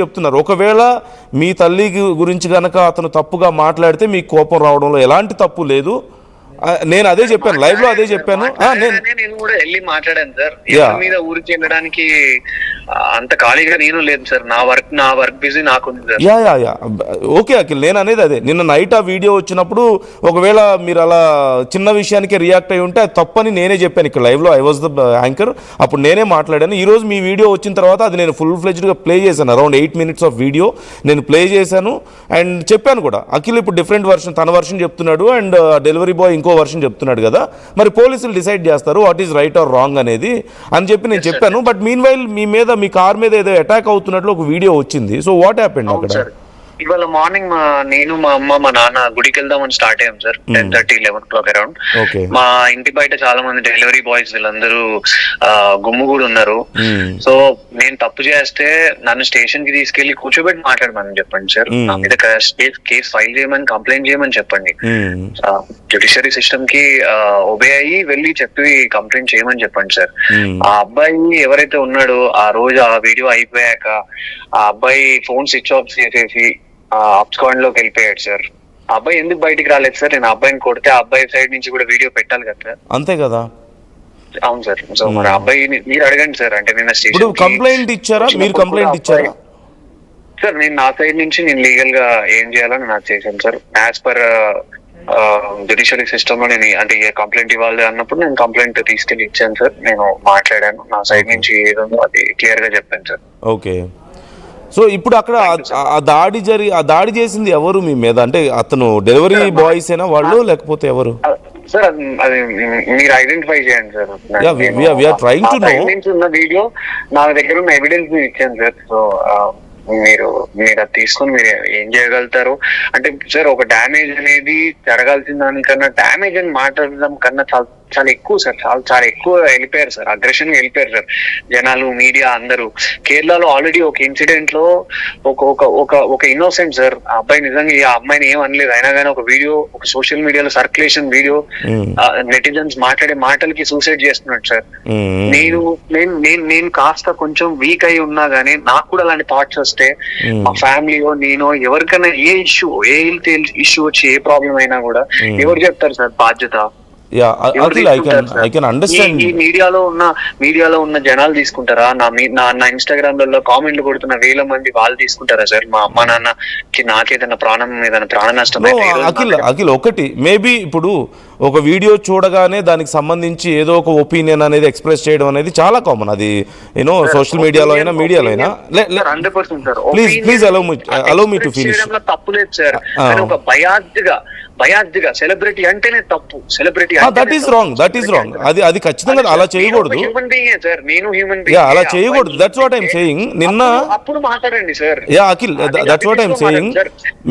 చెప్తున్నారు. ఒకవేళ మీ తల్లి గురించి గనక అతను తప్పుగా మాట్లాడితే మీకు కోపం రావడంలో ఎలాంటి తప్పు లేదు. నేను అదే చెప్పాను, లైవ్ లో అదే చెప్పాను. నేను కూడా వెళ్ళి మాట్లాడాను సార్. ఎవరి మీద ఊరి చెందడానికి అంత ఖాళీగా నేను లేదు సార్. నా వర్క్ బిజీ నాకుంది సార్. యా ఓకే అఖిల్, నేను అనేది అదే. నిన్న నైట్ ఆ వీడియో వచ్చినప్పుడు ఒకవేళ మీరు అలా చిన్న విషయానికి రియాక్ట్ అయి ఉంటే అది తప్పని నేనే చెప్పాను ఇక్కడ లైవ్ లో. ఐ వాజ్ ద యాంకర్, అప్పుడు నేనే మాట్లాడాను. ఈ రోజు మీ వీడియో వచ్చిన తర్వాత అది నేను ఫుల్ ఫ్లెడ్జ్డ్ గా ప్లే చేశాను. అరౌండ్ 8 minutes ఆఫ్ వీడియో నేను ప్లే చేశాను అండ్ చెప్పాను కూడా, అఖిల్ ఇప్పుడు డిఫరెంట్ వర్షన్, తన వర్షన్ చెప్తున్నాడు అండ్ డెలివరీ బాయ్ ఇంకో వర్షన్ చెప్తున్నాడు కదా, మరి పోలీసులు డిసైడ్ చేస్తారు what is right are wrong అనేది అని చెప్పి నేను చెప్పాను. But mean while me car మీద ఏదో అటాక్ అవుతున్నట్లు ఒక వీడియో వచ్చింది. సో వాట్ హ్యాపెండ్ అక్కడ? ఇవాళ మార్నింగ్ నేను మా అమ్మ మా నాన్న గుడికి వెళ్దామని స్టార్ట్ అయ్యాం సార్. 10:30, 11 o'clock around. మా ఇంటి బయట చాలా మంది డెలివరీ బాయ్స్ వీళ్ళందరూ గుమ్ముగూడు ఉన్నారు. సో నేను తప్పు చేస్తే నన్ను స్టేషన్ కి తీసుకెళ్లి కూర్చోబెట్టి మాట్లాడమని చెప్పండి సార్. నా మీద కేసు ఫైల్ చేయమని, కంప్లైంట్ చేయమని చెప్పండి. జ్యుడిషియరీ సిస్టమ్ కి ఒబే అయ్యి వెళ్ళి చెప్పి కంప్లైంట్ చేయమని చెప్పండి సార్. ఆ అబ్బాయి ఎవరైతే ఉన్నాడో ఆ రోజు ఆ వీడియో అయిపోయాక ఆ అబ్బాయి ఫోన్ స్విచ్ ఆఫ్ చేసేసి అప్స్కాండ్ లోకి వెళ్ళిపోయాడు సార్. ఆ అబ్బాయి ఎందుకు బయటికి రాలేదు సార్? నేను అబ్బాయిని కొడితే ఆ అబ్బాయి సైడ్ నుంచి కూడా వీడియో పెట్టాలి కదా సార్. అంతే కదా. అవును సార్. సో మరి అబ్బాయిని మీరు అడగండి సార్. అంటే నేను స్టేషన్ కంప్లైంట్ ఇచ్చారా? మీరు కంప్లైంట్ ఇచ్చారా సార్? నేను నా సైడ్ నుంచి నేను లీగల్ గా ఏం చేయాలని నాకు చేశాను sir. As per judiciary system లో నేను అంటే కంప్లైంట్ ఇవ్వాలి అన్నప్పుడు నేను కంప్లైంట్ తీసుకెళ్లి ఇచ్చాను సార్. నేను మాట్లాడాను, నా సైడ్ నుంచి ఏదో అది క్లియర్ గా చెప్పాను సార్. ఓకే. సో ఇప్పుడు అక్కడ ఆ దాడి చేసింది ఎవరు మీ మీద? అంటే అతను డెలివరీ బాయ్స్ ఏనా వాళ్ళు, లేకపోతే ఎవరు సార్? అది మీరు ఐడెంటిఫై చేయండి సార్. ఉన్న వీడియో నా దగ్గర ఉన్న ఎవిడెన్స్ ఇచ్చాను సార్. సో మీరు అది తీసుకొని మీరు ఏం చేయగలుగుతారు అంటే సార్, ఒక డ్యామేజ్ అనేది జరగాల్సిన దానికన్నా డ్యామేజ్ అని మాట్లాడడం కన్నా చాలా ఎక్కువ సార్. చాలా ఎక్కువ వెళ్ళిపోయారు సార్, అగ్రెషన్ గా వెళ్ళిపోయారు సార్ జనాలు, మీడియా అందరూ. కేరళలో ఆల్రెడీ ఒక ఇన్సిడెంట్ లో ఒక ఇన్నోసెంట్ సార్, ఆ అబ్బాయి నిజంగా ఆ అమ్మాయిని ఏం అనలేదు, అయినా కానీ ఒక వీడియో ఒక సోషల్ మీడియాలో సర్క్యులేషన్ వీడియో, నెటిజన్స్ మాట్లాడే మాటలకి సూసైడ్ చేస్తున్నాడు సార్. నేను కాస్త కొంచెం వీక్ అయి ఉన్నా గానీ నాకు కూడా అలాంటి థాట్స్ వస్తే మా ఫ్యామిలీయో నేనో ఎవరికైనా ఏ హెల్త్ ఇష్యూ వచ్చి ఏ ప్రాబ్లం అయినా కూడా ఎవరు చెప్తారు సార్ బాధ్యత? ఈ మీడియాలో ఉన్న జనాలు తీసుకుంటారా? నా ఇన్స్టాగ్రామ్ లలో కామెంట్లు కొడుతున్న 1000 మంది వాళ్ళు తీసుకుంటారా సార్? మా అమ్మ నాన్నకి నాకేదైనా ప్రాణ నష్టం అఖిల్ ఒకటి మేబీ ఇప్పుడు ఒక వీడియో చూడగానే దానికి సంబంధించి ఏదో ఒక ఒపీనియన్ అనేది ఎక్స్ప్రెస్ చేయడం అనేది చాలా కామన్. అది యూనో సోషల్ మీడియాలో అయినా మీడియాలో అయినా. Please allow me to finish. తప్పు లేదు సార్. ఒక బయాజ్గా సెలబ్రిటీ అంటేనే తప్పు. Celebrity that is wrong. అది ఖచ్చితంగా అలా చేయకూడదు. హ్యూమన్ బీయింగ్ సార్, నేను హ్యూమన్ బీయింగ్. అలా చేయకూడదు. That's what I'm saying. నిన్న అప్పుడు మాట్లాడండి sir. Akhil, that's what I'm saying.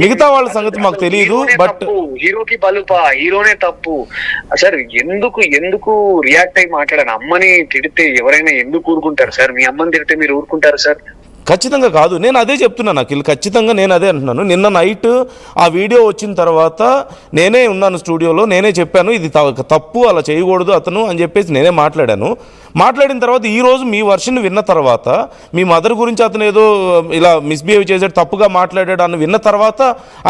మిగతా వాళ్ళ సంగతి మాకు తెలియదు, బట్ హీరోకి బలుపా, హీరోనే తప్పు సార్. ఎందుకు రియాక్ట్ అయ్యి మాట్లాడాను? అమ్మని తిడితే ఎవరైనా ఎందుకు ఊరుకుంటారు సార్? మీ అమ్మని తిడితే మీరు ఊరుకుంటారు సార్? ఖచ్చితంగా కాదు. నేను అదే చెప్తున్నాను అఖిల్, ఖచ్చితంగా నేను అదే అంటున్నాను. నిన్న నైట్ ఆ వీడియో వచ్చిన తర్వాత నేనే ఉన్నాను స్టూడియోలో, నేనే చెప్పాను ఇది తప్పు, అలా చేయకూడదు అతను అని చెప్పేసి నేనే మాట్లాడిన తర్వాత ఈ రోజు మీ వర్షన్ విన్న తర్వాత, మీ మదర్ గురించి అతను ఏదో ఇలా మిస్బిహేవ్ చేశాడు, తప్పుగా మాట్లాడాడు అని విన్న తర్వాత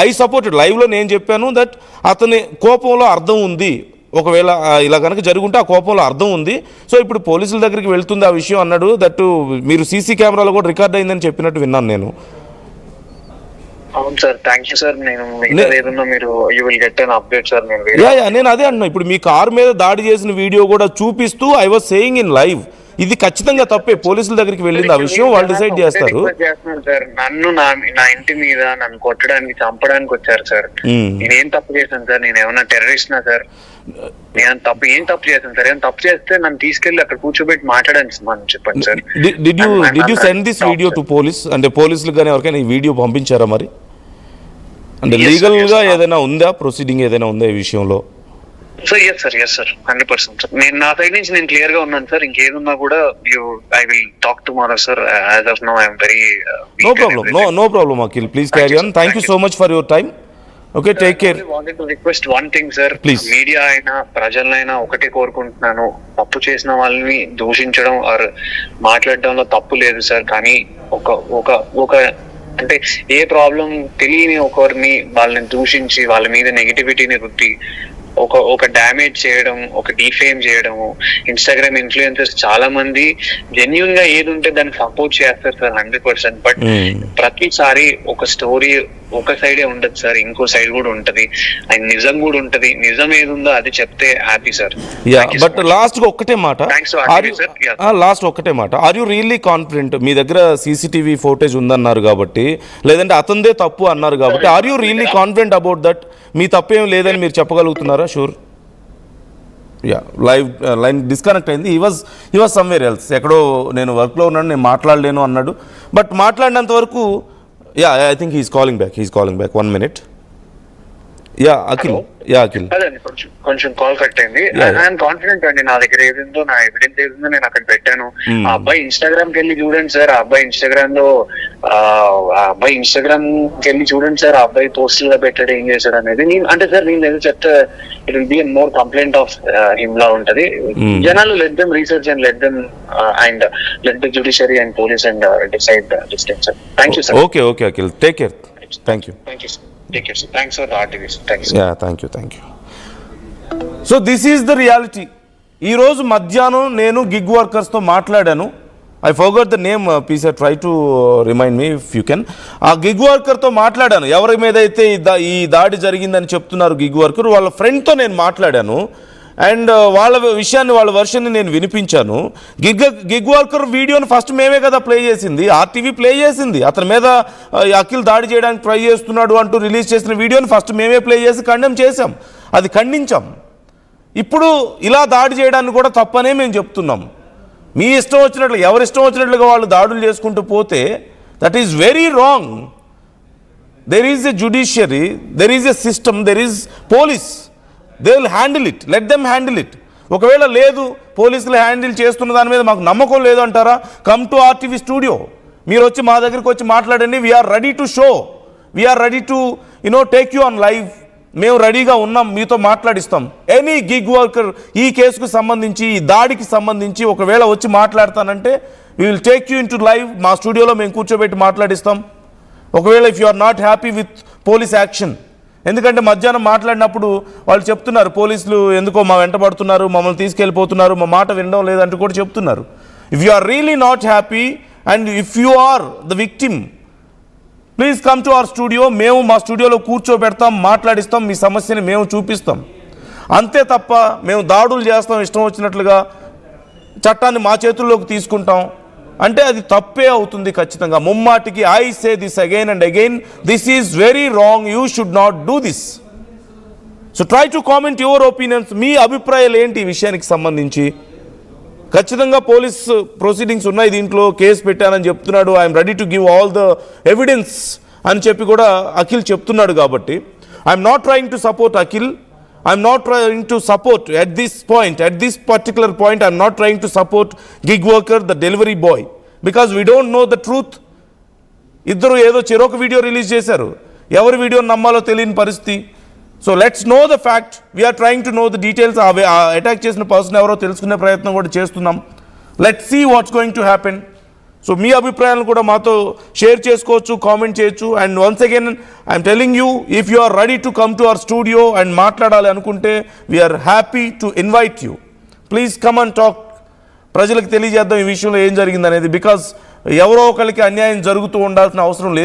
ఐ సపోర్టెడ్. లైవ్లో నేను చెప్పాను దట్ అతని కోపంలో అర్థం ఉంది, ఒకవేళ ఇలా కనుక జరుగుంటే ఆ కోపంలో అర్థం ఉంది. సో ఇప్పుడు పోలీసుల దగ్గరికి వెళ్తుంది ఆ విషయం అన్నాడు. దట్ మీరు సీసీ కెమెరాలో కూడా రికార్డ్ అయిందని చెప్పినట్టు విన్నాను నేను. అవును సార్, థ్యాంక్ యూ సార్. నేను అదే అంటున్నా, ఇప్పుడు మీ కార్ మీద దాడి చేసిన వీడియో కూడా చూపిస్తూ I was saying in live ఇది ఖచ్చితంగా తప్పే. పోలీసుల దగ్గరికి వెళ్ళింది ఆ విషయం వాళ్ళు డిసైడ్ చేస్తారు. నన్ను నా ఇంటి మీద నన్ను కొట్టడానికి చంపడానికి వచ్చారు సార్. నేనేం తప్పు చేశాను సార్? నేను ఏమన్నా టెర్రరిస్ట్నా సార్? నేను ఏం తప్పు చేశాను సార్? ఏం తప్పు చేస్తే నన్ను తీసుకెళ్లి అక్కడ కూర్చోబెట్టి మాట్లాడండి మనం చెప్పండి sir. Did you send this video to police? అంటే పోలీసులు కానీ ఎవరికైనా ఈ వీడియో పంపించారా మరి? అంటే లీగల్ గా ఏదైనా ఉందా, ప్రొసీడింగ్ ఏదైనా ఉందా ఈ విషయంలో? Sir yes sir 100% sir. నేను నా సైడ్ నుంచి నేను క్లియర్ గా ఉన్నాను సార్. ఇంకేదున్నా కూడా I will talk tomorrow sir. As of now I'm very no problem Akhil, please carry on. Thank you so much for your time. Okay, take care. Wanted to request one thing sir, Please. Media అయినా ప్రజలైనా ఒకటే కోరుకుంటున్నాను, తప్పు చేసిన వాళ్ళని దూషించడం are మాట్లాడడంలో తప్పు లేదు సార్. కానీ ఒక ఒక ఒక అంటే ఏ ప్రాబ్లం తెలియని ఒకరిని వాళ్ళని దూషించి వాళ్ళ మీద నెగిటివిటీని రుద్ది ఒక డ్యామేజ్ చేయడం, ఒక డిఫేమ్ చేయడము. ఇన్స్టాగ్రామ్ ఇన్ఫ్లుయెన్సర్స్ చాలా మంది జెన్యున్ గా ఏది ఉంటే దాన్ని సపోర్ట్ చేస్తారు సార్ 100%. బట్ ప్రతిసారి ఒక స్టోరీ ఒక సైడే ఉండదు సార్, ఇంకో సైడ్ కూడా ఉంటది, అండ్ నిజం కూడా ఉంటది. నిజం ఏది ఉందో అది చెప్తే హ్యాపీ సార్. బట్ లాస్ట్ ఒక్కటే మాట, లాస్ట్ ఒక్కటే మాట, ఆర్ యూ రియల్లీ కాన్ఫిడెంట్? మీ దగ్గర సీసీటీవీ ఫోటేజ్ ఉందన్నారు కాబట్టి, లేదంటే అతనిదే తప్పు అన్నారు కాబట్టి, are you really confident about that? మీ తప్పేం లేదని మీరు చెప్పగలుగుతున్నారా? షూర్. లైన్ డిస్కనెక్ట్ అయింది. హీ వాజ్ సమ్వేర్ ఎల్స్, ఎక్కడో నేను వర్క్లో ఉన్నాను, నేను మాట్లాడలేను అన్నాడు. బట్ మాట్లాడినంత వరకు I think he's calling back 1 minute. Akhil. అదండి, కొంచెం కాల్ కట్ అయింది. ఐఎమ్ కాన్ఫిడెంట్ అండి, నా దగ్గర ఏదిందో, నా ఎవిడెన్స్ ఏదిందో నేను అక్కడ పెట్టాను. ఆ అబ్బాయి ఇన్స్టాగ్రామ్ కి వెళ్ళి చూడండి సార్, ఆ అబ్బాయి ఇన్స్టాగ్రామ్ కి వెళ్ళి చూడండి సార్, ఆ అబ్బాయి పోస్టులు గా పెట్టాడు, ఏం చేశాడు అనేది. అంటే సార్ నేను ఏదో చెప్తే it will be more complaint of him లా ఉంటది. జనాలు let them research and let the judiciary and police and decide this thing sir. Thank you sir. Okay Akhil, take care. Thank you. Take care, sir. Thanks for the RTV. Thanks. Thank you. So this is the reality. ఈరోజు మధ్యాహ్నం నేను gig వర్కర్స్తో మాట్లాడాను. I forgot the name, please try to remind me if you can. ఆ gig వర్కర్తో మాట్లాడాను. ఎవరి మీద అయితే ఈ దాడి జరిగిందని చెప్తున్నారు గిగ్ వర్కర్, వాళ్ళ ఫ్రెండ్తో నేను మాట్లాడాను. అండ్ వాళ్ళ విషయాన్ని, వాళ్ళ వర్షన్ని నేను వినిపించాను. గిగ్ వర్కర్ వీడియోని ఫస్ట్ మేమే కదా ప్లే చేసింది, RTV ప్లే చేసింది. అతని మీద అఖిల్ దాడి చేయడానికి ట్రై చేస్తున్నాడు అంటూ రిలీజ్ చేసిన వీడియోని ఫస్ట్ మేమే ప్లే చేసి కండెమ్ చేసాం, అది ఖండించాం. ఇప్పుడు ఇలా దాడి చేయడానికి కూడా తప్పనే మేము చెప్తున్నాం. మీ ఇష్టం వచ్చినట్లు, ఎవరి ఇష్టం వచ్చినట్లుగా వాళ్ళు దాడులు చేసుకుంటూ పోతే that is very wrong. There is a judiciary, there is a system, there is police. They will handle it, let them handle it. ఒకవేళ లేదు, పోలీసులు హ్యాండిల్ చేస్తున్న దాని మీద మాకు నమ్మకం లేదు అంటారా, కమ్ టు RTV స్టూడియో. మీరు వచ్చి మా దగ్గరికి వచ్చి మాట్లాడండి. We're ready to show, we're ready to take you on live. మేము రెడీగా ఉన్నాం, మీతో మాట్లాడిస్తాం. ఎనీ గిగ్ వర్కర్ ఈ కేసుకు సంబంధించి, ఈ దాడికి సంబంధించి ఒకవేళ వచ్చి మాట్లాడతానంటే we will take you into live. మా స్టూడియోలో మేము కూర్చోబెట్టి మాట్లాడిస్తాం. ఒకవేళ if you are not happy with police action, ఎందుకంటే మధ్యాహ్నం మాట్లాడినప్పుడు వాళ్ళు చెప్తున్నారు, పోలీసులు ఎందుకో మా వెంట పడుతున్నారు, మమ్మల్ని తీసుకెళ్ళిపోతున్నారు, మా మాట వినడం లేదంటూ కూడా చెప్తున్నారు. If you are really not happy and if you are the victim, please come to our studio. మేము మా స్టూడియోలో కూర్చోబెడతాం, మాట్లాడిస్తాం, మీ సమస్యని మేము చూపిస్తాం. అంతే తప్ప మేము దాడులు చేస్తాం ఇష్టం వచ్చినట్లుగా, చట్టాన్ని మా చేతుల్లోకి తీసుకుంటాం అంటే అది తప్పే అవుతుంది ఖచ్చితంగా, ముమ్మాటికి. I say this again and again, this is very wrong. You should not do this. So try to comment your opinions. మీ అభిప్రాయాలు ఏంటి ఈ విషయానికి సంబంధించి? ఖచ్చితంగా పోలీస్ ప్రొసీడింగ్స్ ఉన్నాయి, దీంట్లో కేసు పెట్టానని చెప్తున్నాడు. I'm ready to give all the evidence అని చెప్పి కూడా అఖిల్ చెప్తున్నాడు. కాబట్టి I'm not trying to support Akhil. I'm not trying to support at this particular point, I'm not trying to support gig worker, the delivery boy, because we don't know the truth. ఇద్దరు ఏదో చెరొక video release చేశారు, ఎవరి వీడియోని నమ్మాలో తెలియని పరిస్థితి. So let's know the fact, we're trying to know the details. Attack చేసిన పర్సన్ ఎవరో తెలుసుకునే ప్రయత్నం కూడా చేస్తున్నాం. Let's see what's going to happen. So మీ అభిప్రాయాలను కూడా మాతో షేర్ చేసుకోవచ్చు, కామెంట్ చేయొచ్చు. And once again I'm telling you, if you are ready to come to our studio and మాట్లాడాలి అనుకుంటే we're happy to invite you. Please come and talk. ప్రజలకు తెలియజేద్దాం ఈ విషయంలో ఏం జరిగిందనేది. బికాజ్ ఎవరో ఒకరికి అన్యాయం జరుగుతూ ఉండాల్సిన అవసరం లేదు.